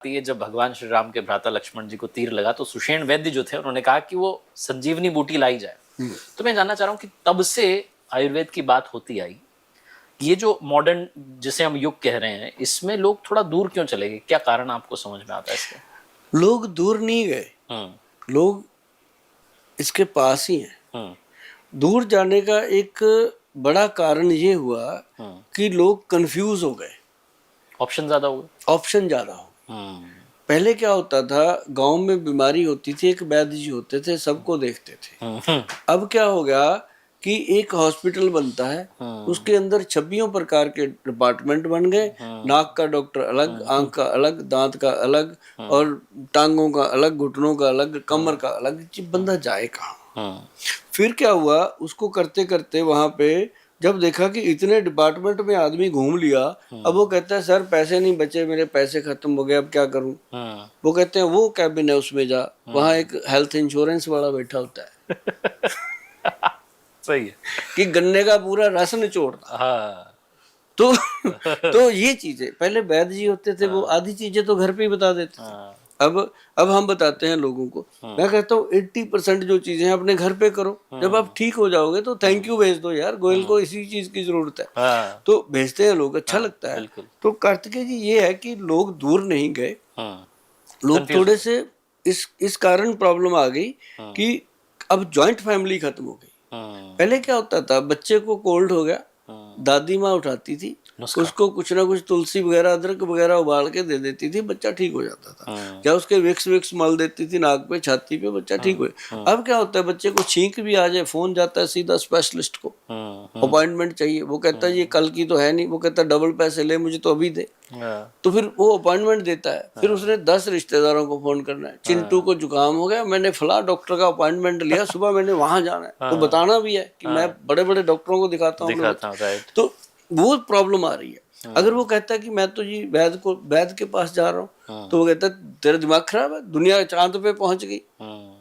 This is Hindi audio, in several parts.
ये जब भगवान श्री राम के भ्राता लक्ष्मण जी को तीर लगा तो सुषेण वैद्य जो थे उन्होंने कहा कि वो संजीवनी बूटी लाई जाए। तो मैं जानना चाह रहा हूँ कि तब से आयुर्वेद की बात होती आई, ये जो मॉडर्न जिसे हम युग कह रहे हैं इसमें लोग थोड़ा दूर क्यों चले गए? क्या कारण आपको समझ में आता है इसके? लोग दूर नहीं गए, लोग इसके पास ही हैं। दूर जाने का एक बड़ा कारण ये हुआ कि लोग कंफ्यूज हो गए, ऑप्शन ज्यादा हो गए। ऑप्शन ज्यादा हो गए। पहले क्या होता था, गांव में बीमारी होती थी, एक वैद्य जी होते थे, सबको देखते थे। अब क्या हो गया कि एक हॉस्पिटल बनता है, उसके अंदर 26 प्रकार के डिपार्टमेंट बन गए। नाक का डॉक्टर अलग, आंख का अलग, दांत का अलग, और टांगों का अलग, घुटनों का अलग, कमर का अलग। बंदा जाए कहाँ? फिर क्या हुआ, उसको करते करते वहां पे जब देखा कि इतने डिपार्टमेंट में आदमी घूम लिया, अब वो कहता है सर पैसे नहीं बचे, मेरे पैसे खत्म हो गए, अब क्या करूं? वो कहते हैं वो कैबिन है उसमें जा, वहां एक हेल्थ इंश्योरेंस वाला बैठा होता है। सही है कि गन्ने का पूरा रस निचोड़ता। हाँ। तो ये चीजें पहले वैद्य जी होते थे, वो आधी चीजें तो घर पे ही बता देते थे। अब हम बताते हैं लोगों को। मैं कहता हूँ 80% जो चीजें हैं अपने घर पे करो, जब आप ठीक हो जाओगे तो थैंक यू भेज दो, यार गोयल को इसी चीज की जरूरत है। तो भेजते हैं लोग, अच्छा लगता है। तो कार्तिकेय जी ये है कि लोग दूर नहीं गए, लोग थोड़े से इस कारण प्रॉब्लम आ गई कि अब जॉइंट फैमिली खत्म हो गई। पहले क्या होता था, बच्चे को कोल्ड हो गया, दादी माँ उठाती थी, उसको कुछ ना कुछ तुलसी वगैरह, अदरक वगैरह उबाल के दे देती थी, बच्चा ठीक हो जाता था। या उसके विक्स विक्स मल देती थी नाक पे, छाती पे, बच्चा ठीक हो गया। अब क्या होता है, बच्चे को छींक भी आ जाए, फोन जाता है सीधा स्पेशलिस्ट को, अपॉइंटमेंट चाहिए। वो कहता है ये कल की तो है नहीं, वो कहता है डबल पैसे ले, मुझे तो अभी दे। तो फिर वो अपॉइंटमेंट देता है, फिर उसने 10 रिश्तेदारों को फोन करना है, चिंटू को जुकाम हो गया, मैंने फला डॉक्टर का अपॉइंटमेंट लिया, सुबह मैंने वहां जाना है। तो बताना भी है कि मैं बड़े बड़े डॉक्टरों को दिखाता हूँ। तो वो प्रॉब्लम आ रही है। अगर वो कहता है कि मैं तो जी वैद्य के पास जा रहा हूँ, तो वो कहता है तेरा दिमाग खराब है, दुनिया चांद पे पहुंच गई,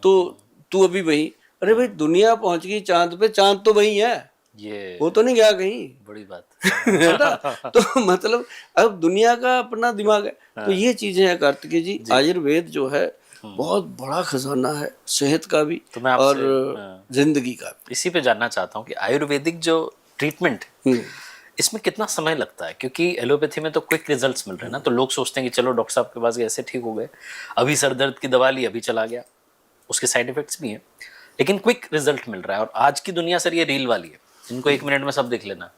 तो तू अभी वही। अरे भाई दुनिया पहुंच गई चांद पे, चांद तो वही है, ये वो तो नहीं गया कहीं। बड़ी बात है ना? तो मतलब अब दुनिया का अपना दिमाग है। तो ये चीजें हैं कार्तिकेय जी। आयुर्वेद जो है बहुत बड़ा खजाना है, सेहत का भी तो मैं और जिंदगी का भी। इसी पे जानना चाहता हूँ कि आयुर्वेदिक जो ट्रीटमेंट इसमें कितना समय लगता है? क्योंकि एलोपैथी में तो क्विक रिजल्ट्स मिल रहे हैं ना, तो लोग सोचते हैं कि चलो डॉक्टर साहब के पास गए, ऐसे ठीक हो गए, अभी सर दर्द की दवा ली, अभी चला गया, उसके साइड इफेक्ट्स भी हैं, लेकिन क्विक रिजल्ट मिल रहा है। और आज की दुनिया सर ये रील वाली है, इनको 1 मिनट में सब देख लेना।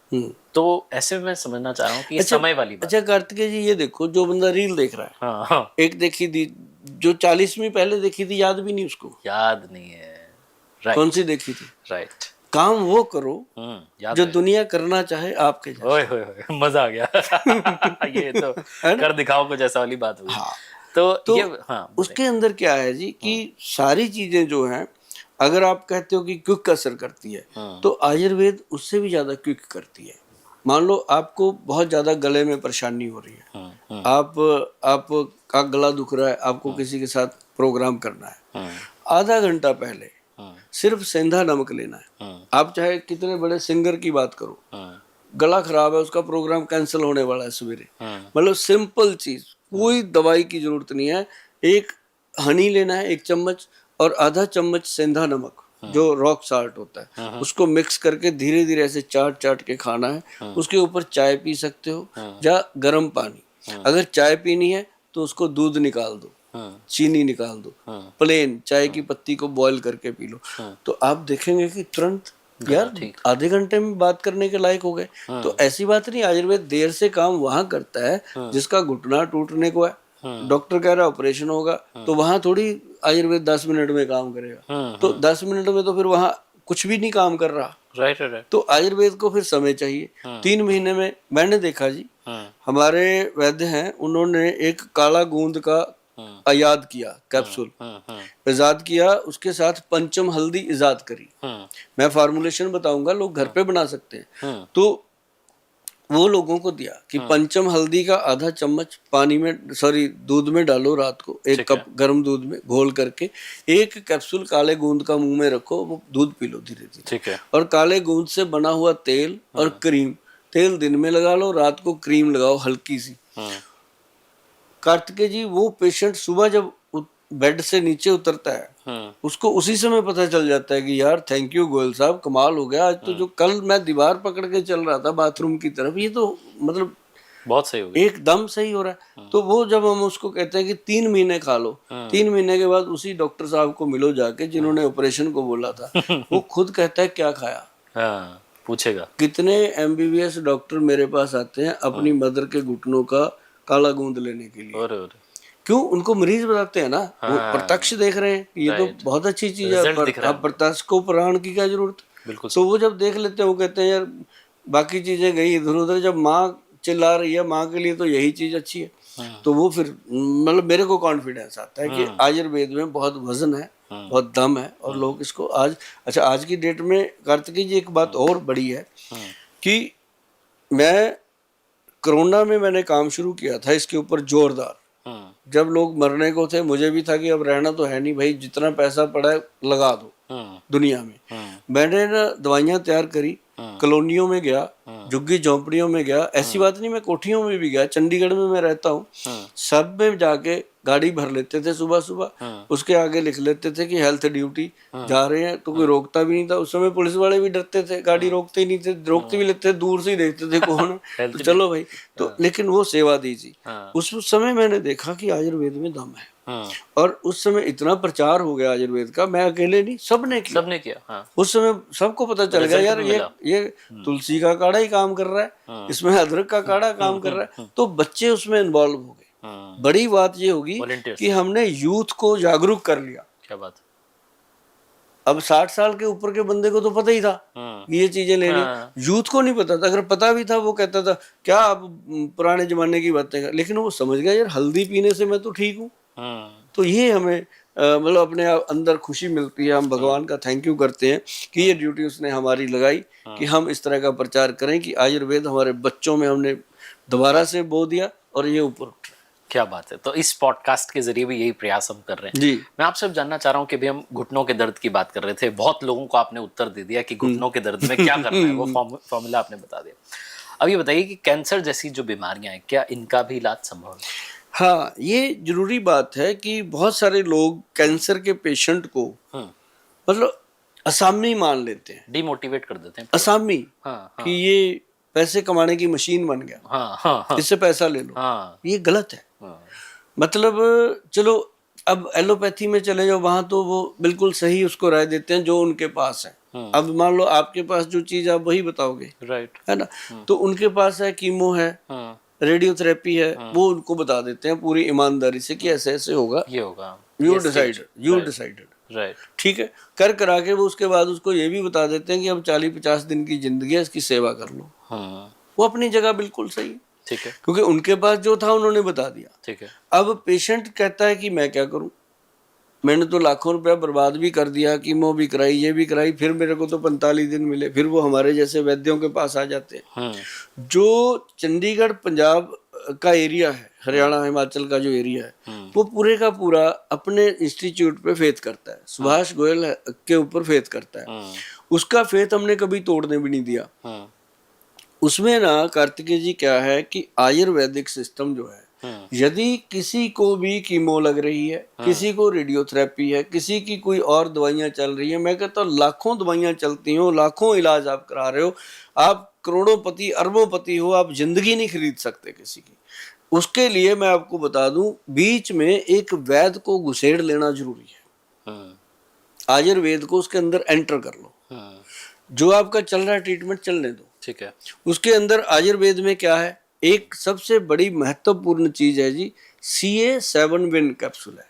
तो ऐसे में मैं समझना चाह रहा हूँ कि ये समय वाली बात। अच्छा कार्तिकेय जी ये देखो, जो बंदा रील देख रहा है, हाँ। एक देखी थी जो 40वीं पहले देखी थी, याद भी नहीं उसको, याद नहीं है। राइट। कौन सी देखी थी? राइट। काम वो करो जो दुनिया करना चाहे आपके जैसा। ओए होए मजा आ गया। ये तो कर दिखाओ कुछ ऐसा वाली बात हुई। हाँ। तो ये हाँ, उसके अंदर क्या है जी कि सारी चीजें जो हैं, अगर आप कहते हो कि क्विक असर करती है, तो आयुर्वेद उससे भी ज्यादा क्विक करती है। मान लो आपको बहुत ज्यादा गले में परेशानी हो रही है, आप का गला दुख रहा है, आपको किसी के साथ प्रोग्राम करना है, आधा घंटा पहले सिर्फ सेंधा नमक लेना है। आप चाहे कितने बड़े सिंगर की बात करो, गला खराब है, उसका प्रोग्राम कैंसिल होने वाला है सवेरे, मतलब सिंपल चीज, कोई दवाई की जरूरत नहीं है। एक हनी लेना है 1 चम्मच, और आधा चम्मच सेंधा नमक जो रॉक साल्ट होता है, उसको मिक्स करके धीरे धीरे ऐसे चाट चाट के खाना है। उसके ऊपर चाय पी सकते हो या गर्म पानी। अगर चाय पीनी है तो उसको दूध निकाल दो, चीनी निकाल दो, प्लेन चाय की पत्ती को बॉईल करके पी लो। तो आप देखेंगे कि तुरंत यार आधे घंटे में बात करने के लायक हो गए। तो ऐसी बात नहीं, आयुर्वेद देर से काम वहां करता है जिसका घुटना टूटने को है, डॉक्टर कह रहा है ऑपरेशन होगा, तो वहां थोड़ी आयुर्वेद 10 मिनट में काम करेगा। तो 10 मिनट में तो फिर वहां कुछ भी नहीं काम कर रहा। राइट। तो आयुर्वेद को फिर समय चाहिए। 3 महीने में मैंने देखा जी, हमारे वैद्य हैं, उन्होंने एक काला गूंद का इजाद किया, कैप्सूल इजाद किया, उसके साथ पंचम हल्दी इजाद करी। मैं फार्मूलेशन बताऊंगा, लोग घर पे बना सकते हैं। तो वो लोगों को दिया कि पंचम हल्दी का आधा चम्मच पानी में, दूध में डालो, रात को 1 कप गर्म दूध में घोल करके 1 कैप्सूल काले गूंद का मुंह में रखो, वो दूध पी लो धीरे धीरे। और काले गूंद से बना हुआ तेल और क्रीम, तेल दिन में लगा लो, रात को क्रीम लगाओ हल्की सी। कार्तिकेय जी वो पेशेंट सुबह जब बेड से नीचे उतरता है उसको उसी समय पता चल जाता है कि यार थैंक यू गोयल साहब, कमाल हो गया आज तो, जो कल मैं दीवार पकड़ के चल रहा था बाथरूम की तरफ, ये तो मतलब बहुत सही हो गया। एकदम सही हो रहा है। तो वो जब हम उसको कहते हैं कि 3 महीने खा लो, 3 महीने के बाद उसी डॉक्टर साहब को मिलो जाके जिन्होंने ऑपरेशन को बोला था, वो खुद कहता है क्या खाया। हाँ, पूछेगा। कितने एमबीबीएस डॉक्टर मेरे पास आते हैं अपनी मदर के घुटनों का काला गूंद लेने के लिए। और क्यों? उनको मरीज बताते हैं ना, वो प्रत्यक्ष देख रहे हैं कि ये तो बहुत अच्छी चीज है, अब प्रत्यक्ष को प्रमाण की क्या जरूरत। बिल्कुल। तो वो जब देख लेते हैं वो कहते हैं यार बाकी चीजें गई इधर उधर, जब माँ चिल्ला रही है माँ के लिए तो यही चीज अच्छी है। तो वो फिर मतलब मेरे को कॉन्फिडेंस आता है कि आयुर्वेद में बहुत वजन है, बहुत दम है, और लोग इसको आज, अच्छा आज की डेट में कार्तिकेय जी एक बात और बड़ी है कि मैं कोरोना में मैंने काम शुरू किया था इसके ऊपर जोरदार। जब लोग मरने को थे मुझे भी था कि अब रहना तो है नहीं भाई, जितना पैसा पड़ा है लगा दो दुनिया में। मैंने ना दवाइयाँ तैयार करी, कॉलोनियों में गया, झुग्गी झोंपड़ियों में गया, ऐसी बात नहीं मैं कोठियों में भी गया, चंडीगढ़ में मैं रहता हूँ, सब में जाके गाड़ी भर लेते थे सुबह सुबह, उसके आगे लिख लेते थे कि हेल्थ ड्यूटी जा रहे हैं, तो कोई रोकता भी नहीं था। उस समय पुलिस वाले भी डरते थे, गाड़ी रोकते ही नहीं थे, रोकते भी लेते थे दूर से ही देखते थे कौन है तो चलो भाई, तो लेकिन वो सेवा दी थी। उस समय मैंने देखा कि आयुर्वेद में दम है, और उस समय इतना प्रचार हो गया आयुर्वेद का, मैं अकेले नहीं सबने किया। उस समय सबको पता चल गया यार ये तुलसी का काढ़ा ही काम कर रहा है, इसमें अदरक का काढ़ा काम कर रहा है, तो बच्चे उसमें इन्वॉल्व हो गए। बड़ी बात ये होगी कि हमने यूथ को जागरूक कर लिया। क्या बात। अब 60 साल के ऊपर के बंदे को तो पता ही था कि ये चीजें लेनी, यूथ को नहीं पता था। अगर पता भी था वो कहता था क्या आप पुराने जमाने की बातें कर, लेकिन वो समझ गया यार हल्दी पीने से मैं तो ठीक हूँ। तो ये हमें मतलब अपने अंदर खुशी मिलती है, हम भगवान का थैंक यू करते हैं कि ये ड्यूटी उसने हमारी लगाई कि हम इस तरह का प्रचार करें कि आयुर्वेद हमारे बच्चों में हमने दोबारा से बो दिया और ये ऊपर उठ रहा है। क्या बात है। तो इस पॉडकास्ट के जरिए भी यही प्रयास हम कर रहे हैं जी। मैं आपसे जानना चाह रहा हूँ कि भी हम घुटनों के दर्द की बात कर रहे थे, बहुत लोगों को आपने उत्तर दे दिया कि घुटनों के दर्द में क्या करना है, वो फॉर्मूला आपने बता दिया। अब ये बताइए कि कैंसर जैसी जो बीमारियां हैं क्या इनका भी इलाज संभव है? हाँ, ये जरूरी बात है कि बहुत सारे लोग कैंसर के पेशेंट को मतलब असामी मान लेते हैं, डिमोटिवेट कर देते हैं असामी। कि ये पैसे कमाने की मशीन बन गया, इससे पैसा ले लो। ये गलत है। मतलब चलो अब एलोपैथी में चले जाओ, वहां तो वो बिल्कुल सही उसको राय देते हैं जो उनके पास है। अब मान लो आपके पास जो चीज आप वही बताओगे, राइट है ना, तो उनके पास है कीमो है, रेडियोथेरेपी है, वो उनको बता देते हैं पूरी ईमानदारी से कि ऐसे ऐसे होगा, ये होगा, यू डिसाइडेड, राइट, ठीक है। कर करा के वो उसके बाद उसको ये भी बता देते हैं कि अब 40-50 दिन की जिंदगी है, इसकी सेवा कर लो। वो अपनी जगह बिल्कुल सही है, ठीक है, क्योंकि उनके पास जो था उन्होंने बता दिया, ठीक है। अब पेशेंट कहता है कि मैं क्या करूं, मैंने तो लाखों रुपया बर्बाद भी कर दिया, कीमो भी कराई, ये भी कराई, फिर मेरे को तो 45 दिन मिले। फिर वो हमारे जैसे वैद्यों के पास आ जाते हैं। जो चंडीगढ़ पंजाब का एरिया है, हरियाणा हिमाचल का जो एरिया है, वो पूरे का पूरा अपने इंस्टीट्यूट पे फेथ करता है, सुभाष गोयल के ऊपर फेथ करता है। उसका फेथ हमने कभी तोड़ने भी नहीं दिया। उसमें ना कार्तिकेय जी क्या है कि आयुर्वेदिक सिस्टम जो है, यदि किसी को भी कीमो लग रही है, किसी को रेडियोथेरेपी है, किसी की कोई और दवाइयां चल रही है, मैं कहता हूँ लाखों दवाइयां चलती हो, लाखों इलाज आप करा रहे हो, आप करोड़ोंपति अरबोंपति हो, आप जिंदगी नहीं खरीद सकते किसी की। उसके लिए मैं आपको बता दूं, बीच में एक वैद्य को घुसेड़ लेना जरूरी है। आयुर्वेद को उसके अंदर एंटर कर लो, जो आपका चल रहा है ट्रीटमेंट चलने दो, ठीक है। उसके अंदर आयुर्वेद में क्या है, एक सबसे बड़ी महत्वपूर्ण चीज है जी, CA7 विन कैप्सूल है,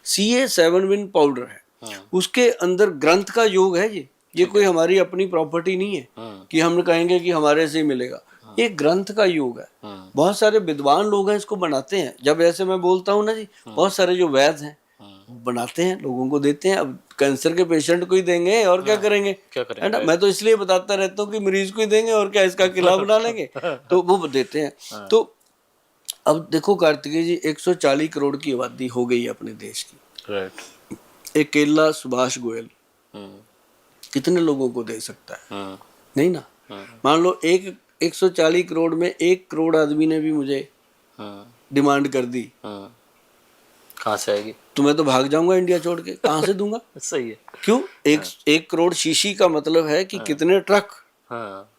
CA7 विन पाउडर है। उसके अंदर ग्रंथ का योग है जी, ये कोई हमारी अपनी प्रॉपर्टी नहीं है कि हम कहेंगे कि हमारे से ही मिलेगा, ये ग्रंथ का योग है। बहुत सारे विद्वान लोग हैं इसको बनाते हैं। जब ऐसे मैं बोलता हूँ ना जी, बहुत सारे जो वैद्य हैं बनाते हैं, लोगों को देते हैं। अब कैंसर के पेशेंट को ही देंगे और क्या करेंगे, है ना। मैं तो इसलिए बताता रहता हूँ कि मरीज को ही देंगे और क्या इसका किला बना लेंगे, तो वो देते हैं। तो अब देखो कार्तिकेय जी, 140 करोड़ की आबादी हो गई है अपने देश की, राइट। एक केला सुभाष गोयल कितने लोगों को दे सकता है, नहीं ना। मान लो 140 करोड़ में 1 करोड़ आदमी ने भी मुझे डिमांड कर दी कहाँ से आएगी? तो मैं तो भाग जाऊंगा इंडिया छोड़ के, कहाँ से दूंगा? सही है। क्यों? 1 करोड़ शीशी का मतलब है कि कितने ट्रक, हाँ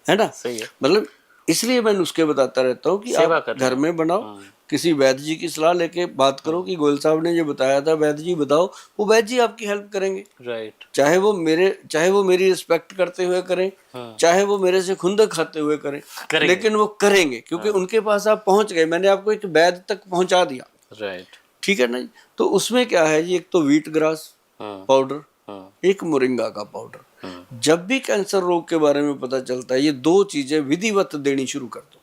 है ना? सही है। मतलब इसलिए मैं नुस्खे बताता रहता हूँ कि सेवा आप करना। घर में बनाओ, किसी वैद्य जी की सलाह लेके बात करो कि गोयल साहब ने जो बताया था वैद्य जी बताओ, वो वैद्य जी आपकी हेल्प करेंगे। राइट। चाहे वो मेरी रिस्पेक्ट करते हुए करें, चाहे वो मेरे से खुंदक खाते हुए करें, लेकिन वो करेंगे क्योंकि उनके पास आप पहुंच गए, मैंने आपको एक वैद्य तक पहुंचा दिया। राइट। ठीक है ना जी? तो उसमें क्या है जी, एक तो व्हीट ग्रास पाउडर, एक मोरिंगा का पाउडर। जब भी कैंसर रोग के बारे में पता चलता है, ये 2 चीजें विधिवत देनी शुरू कर दो।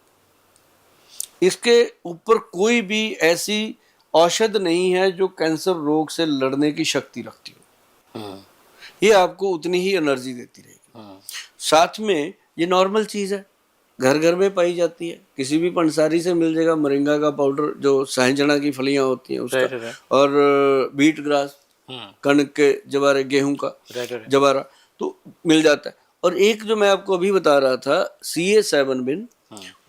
इसके ऊपर कोई भी ऐसी औषध नहीं है जो कैंसर रोग से लड़ने की शक्ति रखती हो। ये आपको उतनी ही एनर्जी देती रहेगी। साथ में ये नॉर्मल चीज है, घर घर में पाई जाती है, किसी भी पंसारी से मिल जाएगा मोरिंगा का पाउडर, जो सहजना की फलियां होती हैं उसका, और व्हीट ग्रास, कणक के जवारे, गेहूं का जवारा, तो मिल जाता है। और एक जो मैं आपको अभी बता रहा था CA7 बिन,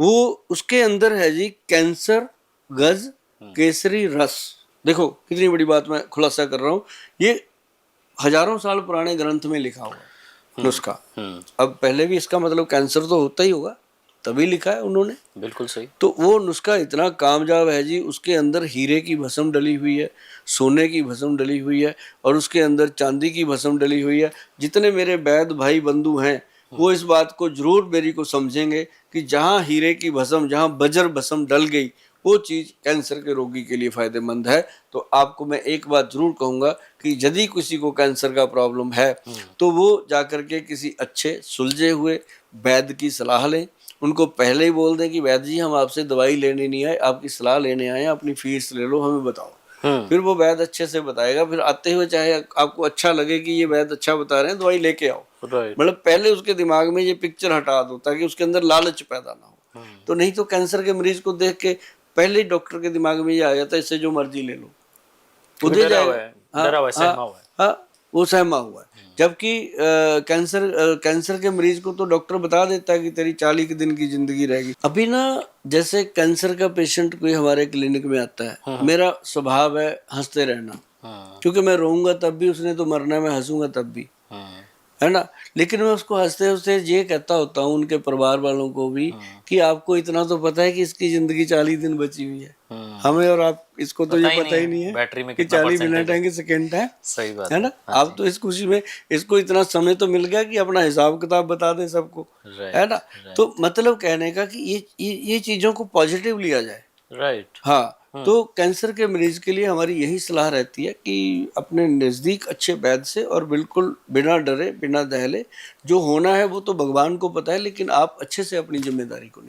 वो उसके अंदर है जी कैंसर गज केसरी रस। देखो कितनी बड़ी बात मैं खुलासा कर रहा हूँ, ये हजारों साल पुराने ग्रंथ में लिखा हुआ है नुस्खा। अब पहले भी इसका मतलब कैंसर तो होता ही होगा, तभी लिखा है उन्होंने। बिल्कुल सही। तो वो नुस्खा इतना कामयाब है जी, उसके अंदर हीरे की भस्म डली हुई है, सोने की भस्म डली हुई है, और उसके अंदर चांदी की भस्म डली हुई है। जितने मेरे वैद्य भाई बंधु हैं वो इस बात को जरूर मेरी को समझेंगे कि जहाँ हीरे की भस्म, जहाँ बजर भस्म डल गई, वो चीज कैंसर के रोगी के लिए फायदेमंद है। तो आपको मैं एक बात जरूर कहूंगा कि यदि किसी को कैंसर का प्रॉब्लम है तो वो जाकर के किसी अच्छे सुलझे हुए वैद्य की सलाह लें। उनको पहले ही बोल दें कि वैद्य जी हम आपसे दवाई लेने नहीं आए, आपकी सलाह लेने आए हैं, अपनी फीस ले लो, हमें बताओ। फिर वो वैद्य अच्छे से बताएगा। फिर आते हुए चाहे आपको अच्छा लगे कि ये वैद्य अच्छा बता रहे हैं, दवाई लेके आओ। मतलब पहले उसके दिमाग में ये पिक्चर हटा दो ताकि उसके अंदर लालच पैदा ना हो। तो नहीं तो कैंसर के मरीज को देख के पहले ही डॉक्टर के दिमाग में ये आ जाता है इससे जो मर्जी ले लो, वो दे जाएगा। हाँ, वो सहमा हुआ है। जबकि कैंसर के मरीज को तो डॉक्टर बता देता है कि तेरी 40 दिन की जिंदगी रहेगी। अभी ना जैसे कैंसर का पेशेंट कोई हमारे क्लिनिक में आता है, मेरा स्वभाव है हंसते रहना, क्योंकि मैं रोऊंगा तब भी, उसने तो मरना है, मैं हंसूंगा तब भी, है ना। लेकिन मैं उसको हंसते हंसते ये कहता होता हूँ उनके परिवार वालों को भी कि आपको इतना तो पता है कि इसकी जिंदगी 40 दिन बची हुई है, हमें और आप इसको तो ये पता ही नहीं है बैटरी में कि 40 मिनट है कि सेकेंड है। सही बात है ना। आप तो इस खुशी में, इसको इतना समय तो मिल गया कि अपना हिसाब किताब बता दे सबको, है ना। तो मतलब कहने का कि ये चीजों को पॉजिटिव लिया जाए। राइट। हाँ, तो कैंसर के मरीज के लिए हमारी यही सलाह रहती है कि अपने नज़दीक अच्छे वैद्य से, और बिल्कुल बिना डरे बिना दहले, जो होना है वो तो भगवान को पता है, लेकिन आप अच्छे से अपनी जिम्मेदारी को